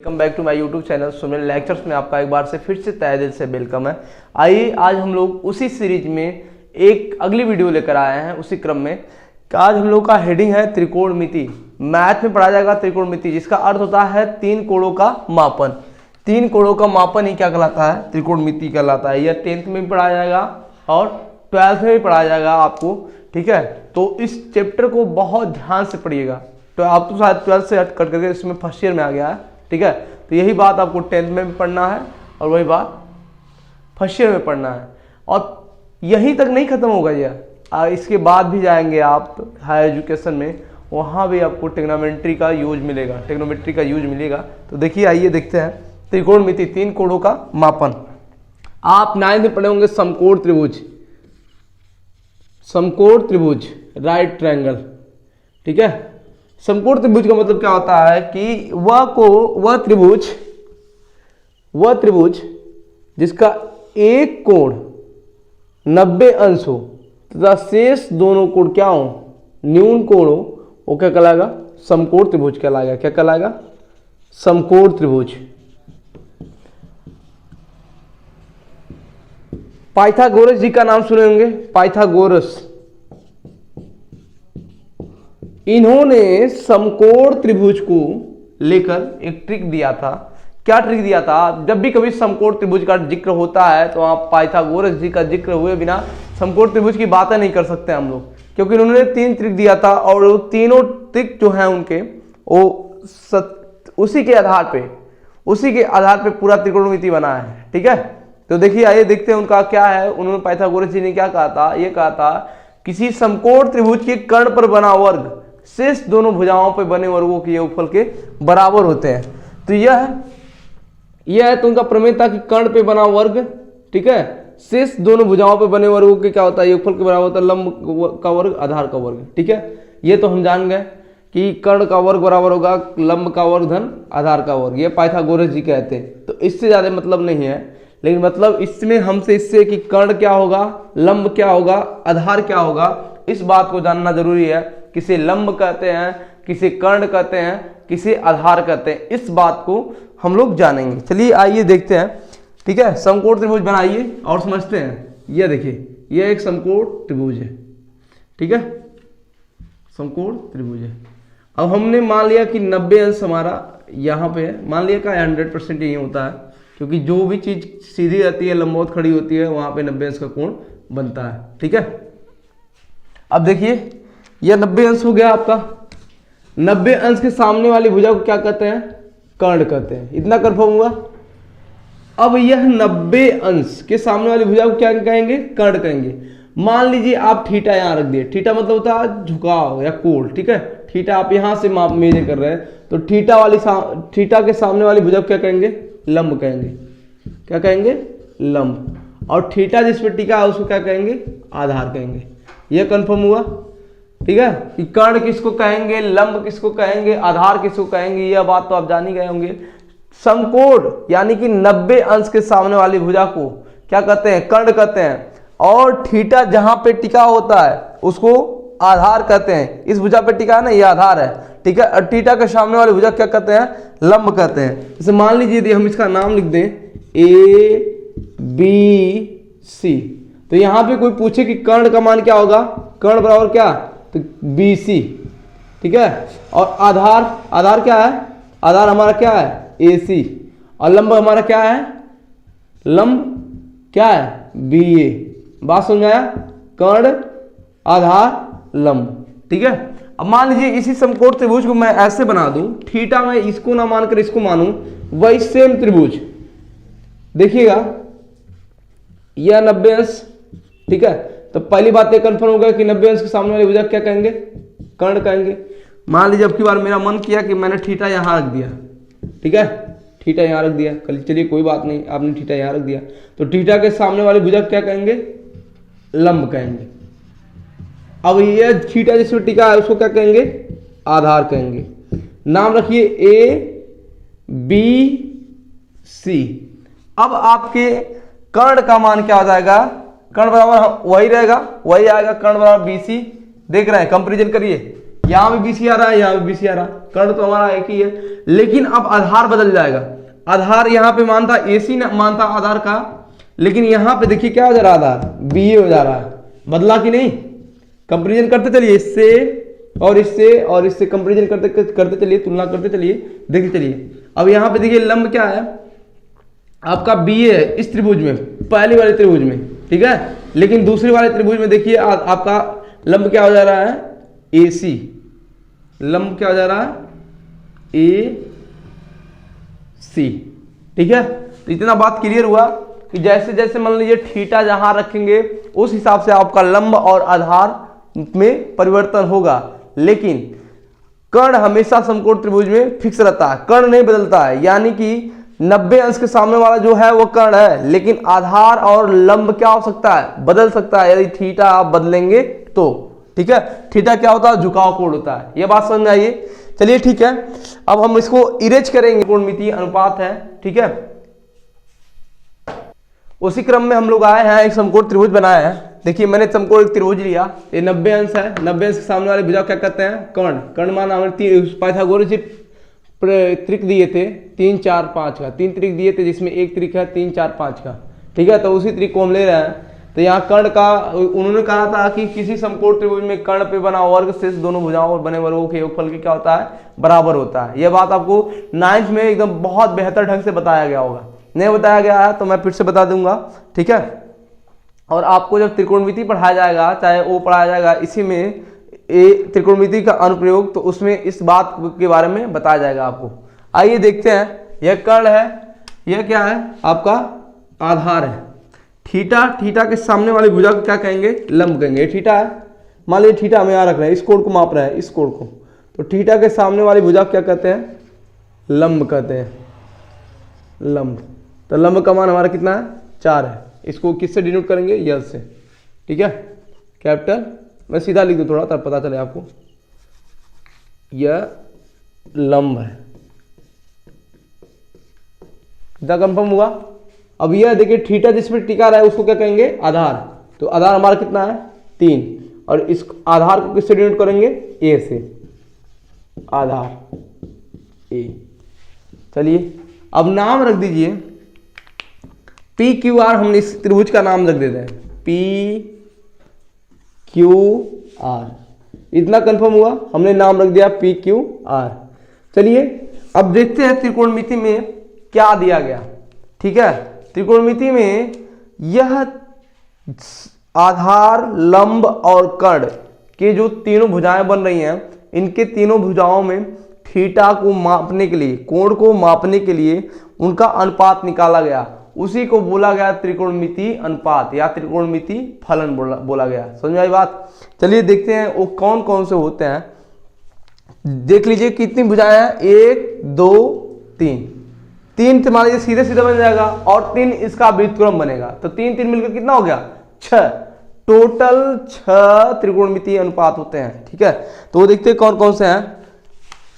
Welcome back to my YouTube channel Sumil lectures में आपका एक बार से फिर से तहे दिल से वेलकम है। आइए आज हम लोग उसी सीरीज में एक अगली वीडियो लेकर आए हैं उसी क्रम में। आज हम लोग का हेडिंग है त्रिकोणमिति। मैथ में पढ़ा जाएगा त्रिकोणमिति, जिसका अर्थ होता है तीन कोणों का मापन। तीन कोणों का मापन ही क्या कहलाता है? त्रिकोणमिति कहलाता है। यह 10th में भी पढ़ाया जाएगा और 12th में भी पढ़ाया जाएगा आपको, ठीक है। तो इस चैप्टर को बहुत ध्यान से पढ़िएगा। तो आप तो शायद 12th से हट कट करके इसमें फर्स्ट ईयर में आ गया है, ठीक है। तो यही बात आपको 10th में भी पढ़ना है और वही बात फर्स्ट ईयर में पढ़ना है। और यहीं तक नहीं खत्म होगा यह, इसके बाद भी जाएंगे आप हायर एजुकेशन में, वहाँ भी आपको ट्रिग्नोमेट्री का यूज मिलेगा। तो देखिए, आइए देखते हैं त्रिकोणमिति, तीन कोणों का मापन। आप 9th में पढ़े होंगे समकोण त्रिभुज, राइट ट्रायंगल, ठीक है। समकोण त्रिभुज का मतलब क्या होता है कि वह त्रिभुज जिसका एक कोण 90 अंश हो तथा शेष दोनों कोण क्या हो? न्यून कोण हो, वो क्या कहलाएगा? समकोण त्रिभुज कहलाएगा। क्या कहलाएगा? समकोण त्रिभुज। पाइथागोरस जी का नाम सुने होंगे, पाइथागोरस। इन्होंने समकोण त्रिभुज को लेकर एक ट्रिक दिया था। क्या ट्रिक दिया था? जब भी कभी समकोण त्रिभुज का जिक्र होता है तो आप पाइथागोरस जी का जिक्र हुए बिना समकोण त्रिभुज की बातें नहीं कर सकते हम लोग, क्योंकि उन्होंने 3 ट्रिक दिया था और वो तीनों ट्रिक जो हैं उनके वो उसी के आधार पे पूरा त्रिकोणमिति बना है, ठीक है। तो देखिए, आइए देखते हैं उनका क्या है। उन्होंने पाइथागोरस जी ने क्या कहा था? ये कहा था किसी समकोण त्रिभुज के कर्ण पर बना वर्ग शेष दोनों भुजाओं पर बने वर्गों के योगफल के बराबर होते हैं। तो यह है तो उनका प्रमेय था कि कर्ण पे बना वर्ग, ठीक है, शेष दोनों भुजाओं पे बने वर्गों के क्या होता है? योगफल के बराबर होता है लंब का वर्ग आधार का वर्ग, ठीक है। ये तो हम जान गए कि कर्ण का वर्ग बराबर होगा लंब का वर्ग धन आधार का वर्ग। ये पाइथागोरस जी कहते हैं। तो इससे ज्यादा मतलब नहीं है, लेकिन मतलब इसमें हमसे इससे कि कर्ण क्या होगा, लंब क्या होगा, आधार क्या होगा, इस बात को जानना जरूरी है। किसे लंब कहते हैं, किसे कर्ण कहते हैं, किसे आधार कहते हैं, इस बात को हम लोग जानेंगे। चलिए आइए देखते हैं, ठीक है। समकोण त्रिभुज बनाइए और समझते हैं। यह देखिए, यह एक समकोण त्रिभुज है, ठीक है, समकोण त्रिभुज है। अब हमने मान लिया कि 90 अंश हमारा यहाँ पे है। मान लिया का 100% यही होता है, क्योंकि जो भी चीज सीधी रहती है, लंबवत खड़ी होती है, वहां पे 90 अंश का कोण बनता है, ठीक है। अब देखिए, यह 90 अंश हो गया आपका। 90 अंश के सामने वाली भुजा को क्या कहते हैं? कर्ण कहते हैं। इतना कंफर्म हुआ। अब यह 90 अंश के सामने वाली भुजा को क्या कहेंगे? कर्ण कहेंगे। मान लीजिए आप थीटा यहां रख दिए। थीटा मतलब होता है झुकाव या कोण, ठीक है। थीटा आप यहां से माप मेजर कर रहे हैं, तो थीटा के सामने वाली भुजा को क्या कहेंगे? लंब कहेंगे। क्या कहेंगे? लंब। और थीटा जिस पे टिका है उसको क्या कहेंगे? आधार कहेंगे। यह कंफर्म हुआ, ठीक है, कि कर्ण किसको कहेंगे, लंब किसको कहेंगे, आधार किसको कहेंगे। यह बात तो आप जान ही गए होंगे। समकोण यानी कि 90 अंश के सामने वाली भुजा को क्या कहते हैं? कर्ण कहते हैं। और थीटा जहां पे टिका होता है उसको आधार कहते हैं। इस भुजा पे टिका है ना, यह आधार है, ठीक है। और थीटा के सामने वाली भुजा क्या कहते हैं? लंब कहते हैं। जैसे मान लीजिए यदि हम इसका नाम लिख दें ABC, तो यहां पे कोई पूछे कि कर्ण का मान क्या होगा? कर्ण बराबर क्या? तो BC, ठीक है। और आधार क्या है? आधार हमारा क्या है? AC। और लंब हमारा क्या है? लंब क्या है? BA। बात समझ आया? कर्ण, आधार, लंब, ठीक है। अब मान लीजिए इसी समकोण त्रिभुज को मैं ऐसे बना दूं, थीटा में इसको ना मानकर इसको मानूं, वही सेम त्रिभुज देखिएगा, यह 90 अंश, ठीक है। तो पहली बात ये कंफर्म हो गया कि 90 अंश के सामने वाली भुजा क्या कहेंगे? कर्ण कहेंगे। मान लीजिए अब की बार मेरा मन किया कि मैंने थीटा यहां रख दिया, ठीक है, थीटा यहां रख दिया। चलिए कोई बात नहीं, आपने थीटा यहां रख दिया, तो थीटा के सामने वाली भुजा क्या कहेंगे? लंब कहेंगे। अब ये थीटा जिसमें टिका है उसको क्या कहेंगे? आधार कहेंगे। नाम रखिए ABC। अब आपके कर्ण का मान क्या हो जाएगा? कर्ण बराबर वही रहेगा, वही आएगा, कर्ण बराबर BC। देख रहे हैं, कंपेरिजन करिए। यहाँ भी BC आ रहा है, यहाँ भी BC आ रहा है, कर्ण तो हमारा एक ही है, लेकिन अब आधार बदल जाएगा। आधार यहाँ पे मानता AC मानता आधार का, लेकिन यहाँ पे देखिए क्या हो जा रहा है, आधार BA हो जा रहा है। बदला कि नहीं? कंपेरिजन करते चलिए इससे और इससे और इससे, कंपेरिजन करते चलिए, तुलना करते चलिए, देखते चलिए। अब यहाँ पे देखिए लंब क्या है आपका, BA है इस त्रिभुज में, पहली वाले त्रिभुज में, ठीक है। लेकिन दूसरी वाले त्रिभुज में देखिए आपका लंब क्या हो जा रहा है, AC। लंब क्या हो जा रहा है, AC, ठीक है। तो इतना बात क्लियर हुआ कि जैसे जैसे मान लीजिए थीटा जहां रखेंगे उस हिसाब से आपका लंब और आधार में परिवर्तन होगा, लेकिन कर्ण हमेशा समकोण त्रिभुज में फिक्स रहता है, कर्ण नहीं बदलता है। यानी कि 90 अंश के सामने वाला जो है वो कर्ण है, लेकिन आधार और लंब क्या हो सकता है, बदल सकता है, यदि थीटा आप बदलेंगे तो, ठीक है। थीटा क्या होता है, झुकाव कोण होता है। ये बात समझ में आइए। चलिए ठीक है, अब हम इसको इरेज करेंगे, कोणमितीय अनुपात है, ठीक है। उसी क्रम में हम लोग आए हैं, एक समकोण त्रिभुज बनाया है। देखिए मैंने समकोण एक त्रिभुज लिया, ये 90 अंश है, 90 अंश के सामने वाले भुजा क्या कहते हैं, कर्ण। कर्ण मान हमने पाइथागोरस त्रिक दिए थे 3 4 5 का, 3 त्रिक दिए थे जिसमें एक त्रिक है 3 4 5 का, ठीक है। तो उसी त्रिक को हम ले रहे हैं। तो यहाँ कर्ण का उन्होंने कहा था कि किसी समकोण त्रिभुज में कर्ण पे बना वर्ग शेष दोनों भुजाओं और बने वर्गों के योगफल के क्या होता है, बराबर होता है। यह बात आपको 9th में एकदम बहुत बेहतर ढंग से बताया गया होगा, नहीं बताया गया है तो मैं फिर से बता दूंगा, ठीक है। और आपको जब त्रिकोणमिति पढ़ाया जाएगा, चाहे वो पढ़ाया जाएगा इसी में त्रिकोणमिति का अनुप्रयोग, तो उसमें इस बात के बारे में बताया जाएगा आपको। आइए देखते हैं, यह कर्ण है, यह क्या है आपका आधार है। थीटा, थीटा के सामने वाली भुजा को क्या कहेंगे, लंब कहेंगे। थीटा है, मान लीजिए थीटा हमें यहाँ रख रहे हैं, इस कोण को माप रहे हैं, इस कोण को, तो थीटा के सामने वाली भुजा क्या कहते हैं, लंब कहते हैं, लंब। तो लंब का मान हमारा कितना है, 4 है। इसको किससे डिनोट करेंगे, यल से, ठीक है, कैपिटल। मैं सीधा लिख दूं थोड़ा तब पता चले आपको, यह लंब है। कितना कंफर्म हुआ? अब यह देखिए थीटा जिसमें टिका रहा है उसको क्या कहेंगे, आधार। तो आधार हमारा कितना है, 3, और इस आधार को किससे डिनोट करेंगे, ए से, आधार ए। चलिए अब नाम रख दीजिए PQR, हमने इस त्रिभुज का नाम रख देते हैं PQR। इतना कंफर्म हुआ, हमने नाम रख दिया PQR। चलिए अब देखते हैं त्रिकोणमिति में क्या दिया गया, ठीक है। त्रिकोणमिति में यह आधार, लंब और कर्ण के जो तीनों भुजाएं बन रही हैं, इनके तीनों भुजाओं में थीटा को मापने के लिए, कोण को मापने के लिए उनका अनुपात निकाला गया, उसी को बोला गया त्रिकोणमिति अनुपात या त्रिकोणमिति फलन बोला गया। समझ में आई बात? चलिए देखते हैं वो कौन कौन से होते हैं। देख लीजिए कितनी भुजाएं हैं, 1 2 3, 3 मान लीजिए सीधे सीधे बन जाएगा, और 3 इसका व्युत्क्रम बनेगा, तो 3 3 मिलकर कितना हो गया, 6। टोटल 6 त्रिकोणमिति अनुपात होते हैं, ठीक है। तो वो देखते हैं कौन कौन से हैं,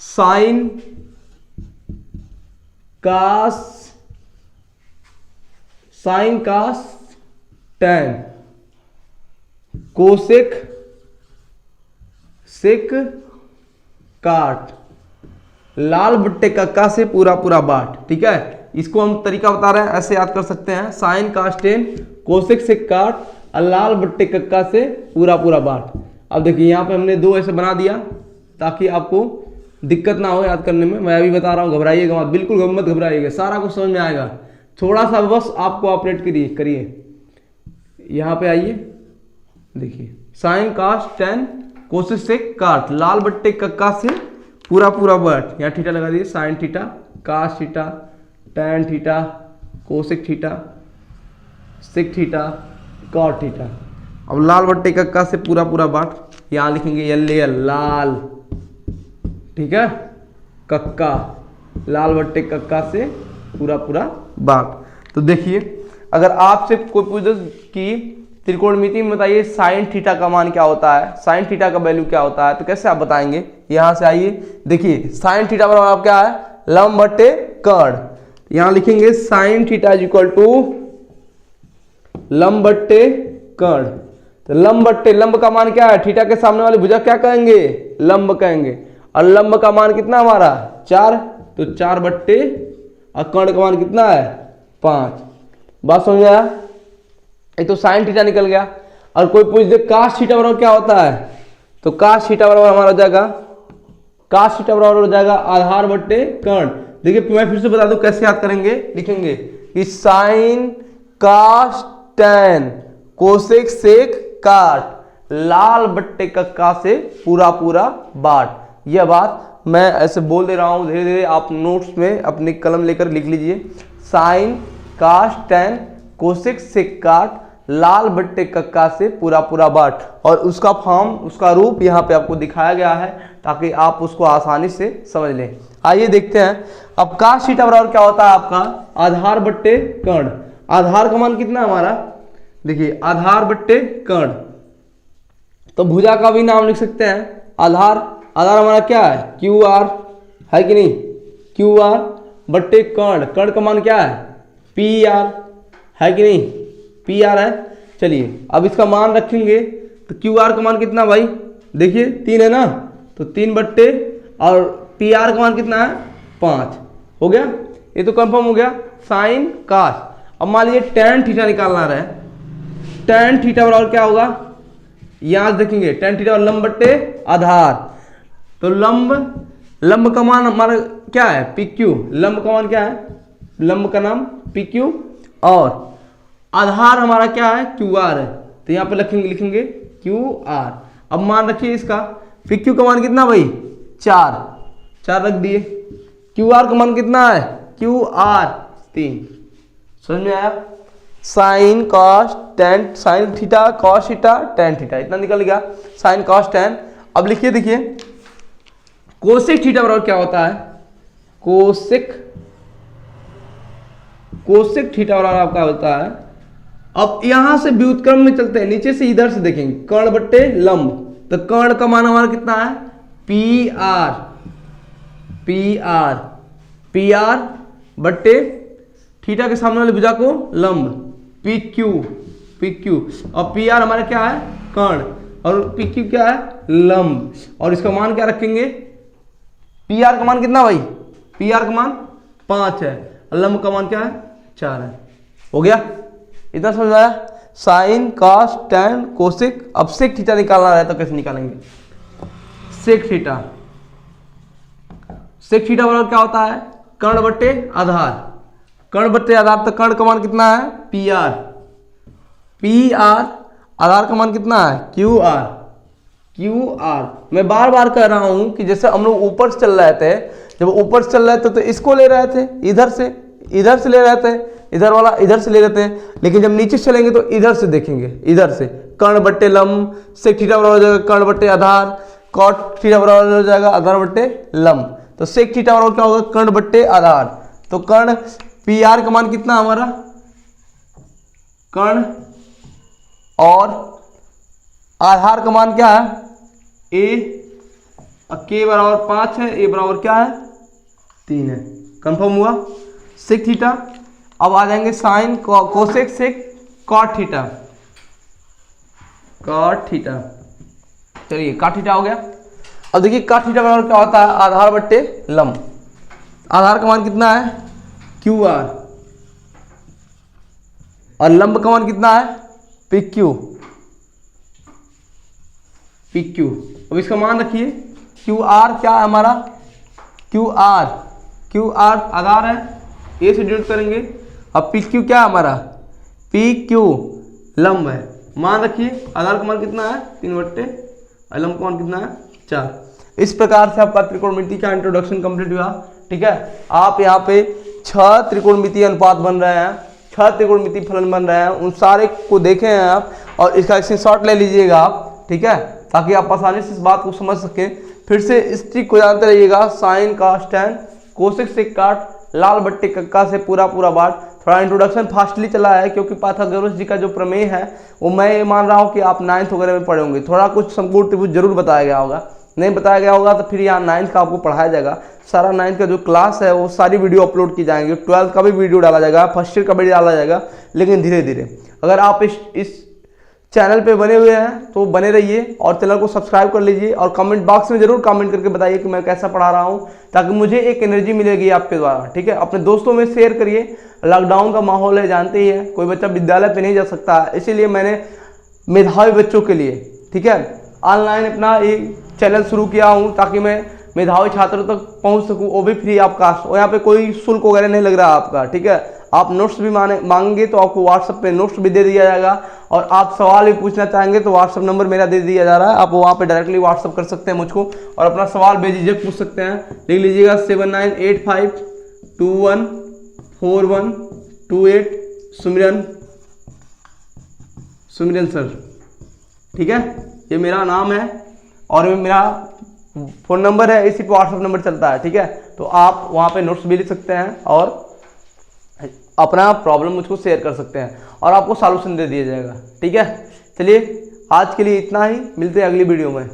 साइन, कास, साइन कास टैन, कोसेक, सेक काट, लाल बट्टे कक्का से पूरा पूरा बाट, ठीक है। इसको हम तरीका बता रहे हैं, ऐसे याद कर सकते हैं, साइन कास टेन, कोसेक सेक काट और लाल बट्टे कक्का से पूरा पूरा बाट। अब देखिए यहाँ पे हमने 2 ऐसे बना दिया ताकि आपको दिक्कत ना हो याद करने में। मैं अभी बता रहा हूँ, घबराइएगा मत, बिल्कुल मत घबराइएगा, सारा कुछ समझ में आएगा। थोड़ा सा बस आपको ऑपरेट करिए। यहाँ पे आइए, देखिए साइन कास टेन, कोसेक सेक काट, लाल बट्टे कक्का से पूरा पूरा बाट। यहाँ थीटा लगा दिए, sine theta, cos theta, tan theta, cosec theta, sec theta, cot theta. अब लाल बट्टे कक्का से पूरा पूरा बाट, यहाँ लिखेंगे यल लाल, ठीक है, कक्का, लाल बट्टे कक्का से पूरा पूरा बाट। तो देखिए अगर आपसे कोई पूछे कि त्रिकोणमिति में बताइए साइन थीटा का मान क्या होता है, साइन थीटा का वैल्यू क्या होता है, तो कैसे आप बताएंगे। यहां से आइए, देखिए साइन थीटा बराबर आप क्या है, लंब बट्टे कर्ण। यहां लिखेंगे sine theta is equal to लंब बट्टे कर्ण। तो लंब बट्टे लंब का मान क्या है, थीटा के सामने वाली भुजा क्या कहेंगे, लंब कहेंगे। और लंब का मान कितना हमारा 4, तो 4 बट्टे और कर्ण का मान कितना है 5। बात समझ आया। एक तो साइन थीटा निकल गया। और कोई पूछ दे कास थीटा बराबर क्या होता है, तो कास थीटा बराबर हमारा हो जाएगा, कास थीटा बराबर हो जाएगा आधार बट्टे कर्ण। देखिए मैं फिर से बता दूं कैसे याद करेंगे, लिखेंगे कि साइन कास टैन कोसेक सेक काट लाल बट्टे कक्का से पूरा पूरा बाट। यह बात मैं ऐसे बोल दे रहा हूं, धीरे धीरे आप नोट्स में अपनी कलम लेकर लिख लीजिए। साइन कास टैन कोसेक सेक काट लाल बट्टे कक्का से पूरा पूरा बाट। और उसका फॉर्म, उसका रूप यहाँ पे आपको दिखाया गया है ताकि आप उसको आसानी से समझ लें। आइए देखते हैं। अब कास थीटा बराबर क्या होता है आपका आधार बट्टे कर्ण। आधार का मान कितना है हमारा, देखिए आधार बट्टे कर्ण, तो भुजा का भी नाम लिख सकते हैं आधार। आधार हमारा क्या है क्यू आर, है कि नहीं, क्यू आर बट्टे कर्ण, कर्ण का मान क्या है पी आर, है कि नहीं, पी आर है। चलिए अब इसका मान रखेंगे तो क्यू आर का मान कितना भाई, देखिए 3 है ना, तो 3 बट्टे और पी आर का मान कितना है 5। हो गया, ये तो कंफर्म हो गया। साइन कास। अब मान लीजिए टैन थीटा निकालना रहे, टैन थीटा बराबर क्या होगा, यहां देखेंगे टैन थीटा लंब बट्टे आधार, तो लंब का मान हमारा क्या है पी क्यू, लंब का मान क्या है, लंब का नाम पी क्यू, और आधार हमारा क्या है क्यू आर है, तो यहाँ पे लिखेंगे क्यू आर। अब मान रखिए इसका पी क्यू का मान कितना भाई 4 रख दिए, क्यू आर का मान कितना है क्यू आर 3। समझ में आया। Sign cos tan, sine theta cos theta tan theta, इतना निकल गया साइन कॉस टैन। अब लिखिए, देखिए कोसेक थीटा बराबर क्या होता है, कोसेक थीटा बराबर आपका होता है। अब यहां से व्युत्क्रम में चलते हैं, नीचे से इधर से देखेंगे कर्ण बट्टे लंब, तो कर्ण का मान हमारा कितना है पी आर बट्टे थीटा के सामने वाली भुजा को लंब पी क्यू, और पी आर हमारा क्या है कर्ण, और पी क्यू क्या है लंब, और इसका मान क्या रखेंगे, पी आर का मान कितना भाई, पी आर का मान 5 है, और लंब का मान क्या है 4 है। हो गया, इतना समझ आया। Sign cos tan cosec. अब सेक थीटा निकालना है तो कैसे निकालेंगे, सेक थीटा बराबर क्या होता है कर्ण बट्टे आधार, कर्ण बट्टे आधार, तो कर्ण का मान कितना है पी आर, आधार का मान कितना है क्यू आर। मैं बार बार कह रहा हूं कि जैसे हम लोग ऊपर से चल रहे थे, जब ऊपर से चल रहे थे तो इसको ले रहे थे इधर से ले रहे थे, इधर वाला इधर से ले रहे थे, लेकिन जब नीचे चलेंगे तो इधर से देखेंगे, इधर से कर्ण बट्टे लंब, सेक थीटा बराबर हो जाएगा कर्ण बट्टे आधार, कॉट थीटा बराबर हो जाएगा आधार बट्टे लंब, तो सेक थीटा बराबर क्या होगा कर्ण बट्टे आधार। तो कर्ण पी आर का मान कितना हमारा, कर्ण और आधार का मान क्या है ए, के बराबर 5 है, ए बराबर क्या है 3 है। कंफर्म हुआ सेक थीटा। अब आ जाएंगे sine cosec sec cot theta, चलिए कॉट थीटा हो गया। अब देखिए कॉट थीटा बराबर क्या होता है आधार बट्टे लंब, आधार का मान कितना है क्यू आर, और लंब का मान कितना है पी क्यू। अब इसका मान रखिए क्यू आर क्या है हमारा, क्यू आर आधार है, ए से डिनोट करेंगे। अब पी क्यू क्या है हमारा पी क्यू लंब है, मान रखिए आधार का मान कितना है 3 बट्टे, और लंब का मान कितना है 4। इस प्रकार से आपका त्रिकोणमिति का इंट्रोडक्शन कंप्लीट हुआ। ठीक है, आप यहाँ पे 6 त्रिकोणमितीय अनुपात बन रहे हैं, 6 त्रिकोणमितीय फलन बन रहे हैं, उन सारे को देखे हैं आप, और इसका स्क्रीनशॉट ले लीजिएगा आप, ठीक है, ताकि आप आसानी से इस बात को समझ सकें। फिर से इस ट्रिक को जानते रहिएगा, sine cos tan cosec sec cot लाल बट्टे कक्का से पूरा बाट। थोड़ा इंट्रोडक्शन फास्टली चला है क्योंकि पाइथागोरस जी का जो प्रमेय है वो मैं ये मान रहा हूँ कि आप 9th वगैरह में पढ़े होंगे, थोड़ा कुछ समकोण त्रिभुज जरूर बताया गया होगा, नहीं बताया गया होगा तो फिर यहाँ 9th का आपको पढ़ाया जाएगा। सारा 9th का जो क्लास है वो सारी वीडियो अपलोड की जाएंगी, 12th का भी वीडियो डाला जाएगा, फर्स्ट ईयर का भी डाला जाएगा, लेकिन धीरे धीरे अगर आप इस चैनल पे बने हुए हैं तो बने रहिए और चैनल को सब्सक्राइब कर लीजिए और कमेंट बॉक्स में जरूर कमेंट करके बताइए कि मैं कैसा पढ़ा रहा हूँ, ताकि मुझे एक एनर्जी मिलेगी आपके द्वारा। ठीक है, अपने दोस्तों में शेयर करिए। लॉकडाउन का माहौल है, जानते ही हैं, कोई बच्चा विद्यालय पे नहीं जा सकता है, इसीलिए मैंने मेधावी बच्चों के लिए, ठीक है, ऑनलाइन अपना एक चैनल शुरू किया हूँ ताकि मैं मेधावी छात्रों तक पहुँच सकूँ, वो भी फ्री ऑफ कास्ट। और यहाँ पे कोई शुल्क वगैरह नहीं लग रहा आपका। ठीक है, आप नोट्स भी मांगेंगे तो आपको व्हाट्सएप पे नोट्स भी दे दिया जाएगा, और आप सवाल भी पूछना चाहेंगे तो व्हाट्सएप नंबर मेरा दे दिया जा रहा है, आप वहाँ पे डायरेक्टली व्हाट्सएप कर सकते हैं मुझको और अपना सवाल बेझिझक पूछ सकते हैं। लिख लीजिएगा 7985214128 सुमिरन सर। ठीक है, ये मेरा नाम है और मेरा फ़ोन नंबर है, इसी पे व्हाट्सएप नंबर चलता है। ठीक है, तो आप वहाँ पे नोट्स भी लिख सकते हैं और अपना प्रॉब्लम मुझको शेयर कर सकते हैं और आपको सॉल्यूशन दे दिया जाएगा। ठीक है, चलिए आज के लिए इतना ही, मिलते हैं अगली वीडियो में।